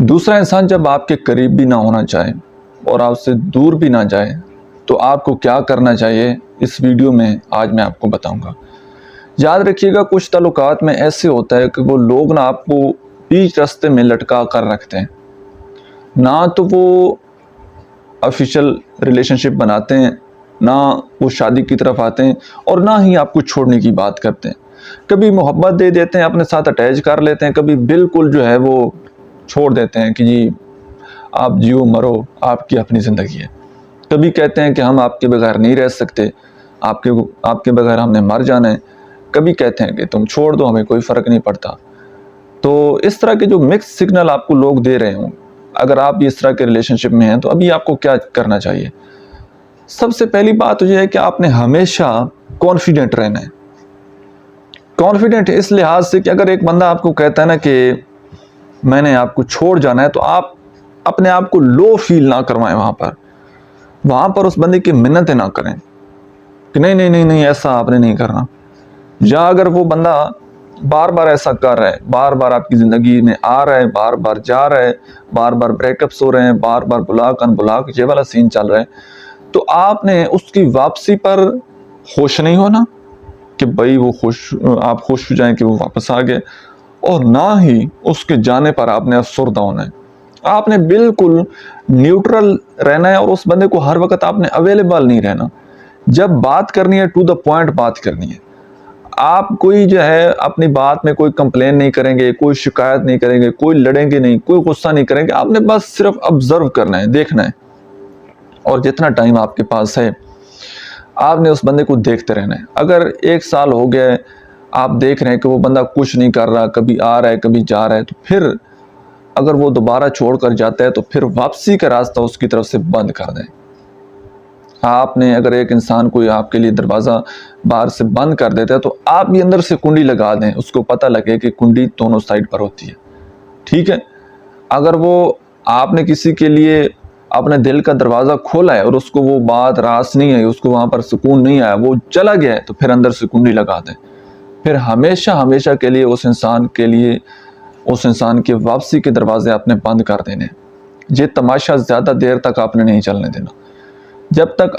دوسرا انسان جب آپ کے قریب بھی نہ ہونا چاہے اور آپ سے دور بھی نہ جائے تو آپ کو کیا کرنا چاہیے، اس ویڈیو میں آج میں آپ کو بتاؤں گا۔ یاد رکھیے گا، کچھ تعلقات میں ایسے ہوتا ہے کہ وہ لوگ نہ آپ کو بیچ راستے میں لٹکا کر رکھتے ہیں، نہ تو وہ آفیشیل ریلیشن شپ بناتے ہیں، نہ وہ شادی کی طرف آتے ہیں، اور نہ ہی آپ کو چھوڑنے کی بات کرتے ہیں۔ کبھی محبت دے دیتے ہیں، اپنے ساتھ اٹیچ کر لیتے ہیں، کبھی بالکل جو ہے وہ چھوڑ دیتے ہیں کہ جی آپ جیو مرو، آپ کی اپنی زندگی ہے۔ کبھی کہتے ہیں کہ ہم آپ کے بغیر نہیں رہ سکتے، آپ کے بغیر ہم نے مر جانا ہے۔ کبھی کہتے ہیں کہ تم چھوڑ دو، ہمیں کوئی فرق نہیں پڑتا۔ تو اس طرح کے جو مکس سگنل آپ کو لوگ دے رہے ہوں، اگر آپ اس طرح کے ریلیشن شپ میں ہیں تو ابھی آپ کو کیا کرنا چاہیے؟ سب سے پہلی بات تو یہ ہے کہ آپ نے ہمیشہ کانفیڈنٹ رہنا ہے۔ کانفیڈنٹ اس لحاظ سے کہ اگر ایک بندہ آپ کو کہتا ہے نا کہ میں نے آپ کو چھوڑ جانا ہے، تو آپ اپنے آپ کو لو فیل نہ کروائیں وہاں پر اس بندے کی منتیں نہ کریں کہ نہیں نہیں نہیں نہیں ایسا آپ نے نہیں کرنا۔ یا اگر وہ بندہ بار بار ایسا کر رہا ہے، بار بار آپ کی زندگی میں آ رہا ہے، بار بار جا رہا ہے، بار بار بریک اپس ہو رہے ہیں، بار بار بلاک ان بلاک یہ والا سین چل رہا ہے، تو آپ نے اس کی واپسی پر خوش نہیں ہونا کہ بھائی آپ خوش ہو جائیں کہ وہ واپس آ گئے، اور نہ ہی اس کے جانے پر آپ نے افسردہ ہونا ہے۔ آپ نے بالکل نیوٹرل رہنا ہے، اور اس بندے کو ہر وقت آپ نے اویلیبل نہیں رہنا۔ جب بات کرنی ہے ٹو دا پوائنٹ بات کرنی ہے۔ آپ کوئی جو ہے اپنی بات میں کوئی کمپلین نہیں کریں گے، کوئی شکایت نہیں کریں گے، کوئی لڑیں گے نہیں، کوئی غصہ نہیں کریں گے۔ آپ نے بس صرف آبزرو کرنا ہے، دیکھنا ہے، اور جتنا ٹائم آپ کے پاس ہے آپ نے اس بندے کو دیکھتے رہنا ہے۔ اگر 1 سال ہو گیا ہے، آپ دیکھ رہے ہیں کہ وہ بندہ کچھ نہیں کر رہا، کبھی آ رہا ہے کبھی جا رہا ہے، تو پھر اگر وہ دوبارہ چھوڑ کر جاتا ہے تو پھر واپسی کا راستہ اس کی طرف سے بند کر دیں۔ آپ نے اگر ایک انسان کوئی آپ کے لیے دروازہ باہر سے بند کر دیتا ہے تو آپ بھی اندر سے کنڈی لگا دیں، اس کو پتہ لگے کہ کنڈی دونوں سائڈ پر ہوتی ہے، ٹھیک ہے۔ اگر وہ آپ نے کسی کے لیے اپنے دل کا دروازہ کھولا ہے اور اس کو وہ بات راس نہیں ہے، اس کو وہاں پر سکون نہیں آیا، وہ چلا گیا ہے، تو پھر اندر سے کنڈی لگا دیں۔ پھر ہمیشہ ہمیشہ کے لیے اس انسان کے واپسی کے دروازے آپ نے بند کر دینے۔ یہ تماشا زیادہ دیر تک آپ نے نہیں چلنے دینا۔ جب تک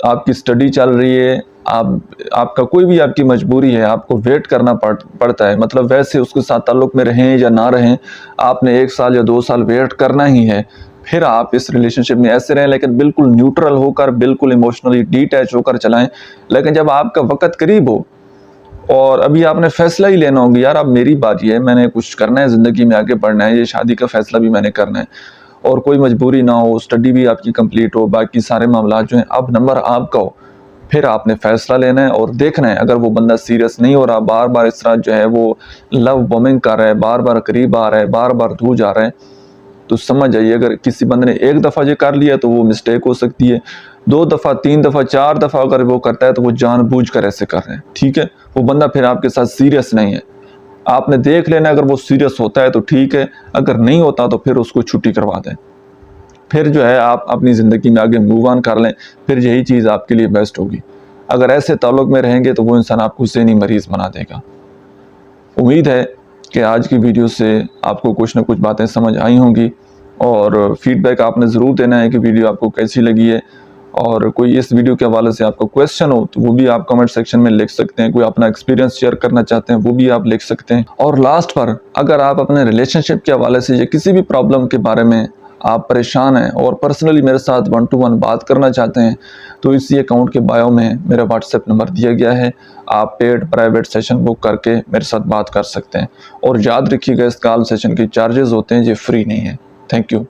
آپ کی سٹڈی چل رہی ہے، آپ کا کوئی بھی آپ کی مجبوری ہے، آپ کو ویٹ کرنا پڑتا ہے، مطلب ویسے اس کے ساتھ تعلق میں رہیں یا نہ رہیں، آپ نے 1 سال یا 2 سال ویٹ کرنا ہی ہے، پھر آپ اس ریلیشن شپ میں ایسے رہیں، لیکن بالکل نیوٹرل ہو کر، بالکل ایموشنلی ڈیٹیچ ہو کر چلائیں۔ لیکن جب آپ کا وقت قریب ہو اور ابھی آپ نے فیصلہ ہی لینا ہوگی، یار اب میری باری ہے، میں نے کچھ کرنا ہے، زندگی میں آگے بڑھنا ہے، یہ شادی کا فیصلہ بھی میں نے کرنا ہے، اور کوئی مجبوری نہ ہو، سٹڈی بھی آپ کی کمپلیٹ ہو، باقی سارے معاملات جو ہیں اب نمبر آپ کا ہو، پھر آپ نے فیصلہ لینا ہے اور دیکھنا ہے۔ اگر وہ بندہ سیریس نہیں ہو رہا، بار بار اس طرح جو ہے وہ لو بومنگ کر رہا ہے، بار بار قریب آ رہا ہے، بار بار دور جا رہا ہے، تو سمجھ جائیے اگر کسی بندے نے 1 دفعہ یہ کر لیا تو وہ مسٹیک ہو سکتی ہے، 2 دفعہ 3 دفعہ 4 دفعہ اگر وہ کرتا ہے تو وہ جان بوجھ کر ایسے کر رہے ہیں، ٹھیک ہے۔ وہ بندہ پھر آپ کے ساتھ سیریس نہیں ہے۔ آپ نے دیکھ لینا، اگر وہ سیریس ہوتا ہے تو ٹھیک ہے، اگر نہیں ہوتا تو پھر اس کو چھٹی کروا دیں۔ پھر جو ہے آپ اپنی زندگی میں آگے موو آن کر لیں، پھر یہی چیز آپ کے لیے بیسٹ ہوگی۔ اگر ایسے تعلق میں رہیں گے تو وہ انسان آپ کو ذہنی مریض بنا دے گا۔ امید ہے کہ آج کی ویڈیو سے آپ کو کچھ نہ کچھ باتیں سمجھ آئی ہوں گی، اور فیڈ بیک آپ نے ضرور دینا ہے کہ ویڈیو آپ کو کیسی لگی ہے، اور کوئی اس ویڈیو کے حوالے سے آپ کو کویسچن ہو تو وہ بھی آپ کمنٹ سیکشن میں لکھ سکتے ہیں، کوئی اپنا ایکسپیرینس شیئر کرنا چاہتے ہیں وہ بھی آپ لکھ سکتے ہیں۔ اور لاسٹ پر اگر آپ اپنے ریلیشن شپ کے حوالے سے یا کسی بھی پرابلم کے بارے میں آپ پریشان ہیں اور پرسنلی میرے ساتھ 1 to 1 بات کرنا چاہتے ہیں تو اسی اکاؤنٹ کے بایو میں میرا واٹس ایپ نمبر دیا گیا ہے، آپ پیڈ پرائیویٹ سیشن بک کر کے میرے ساتھ بات کر سکتے ہیں۔ اور یاد رکھیے گا، اس کال سیشن کے چارجز ہوتے ہیں، یہ فری نہیں ہے۔ Thank you.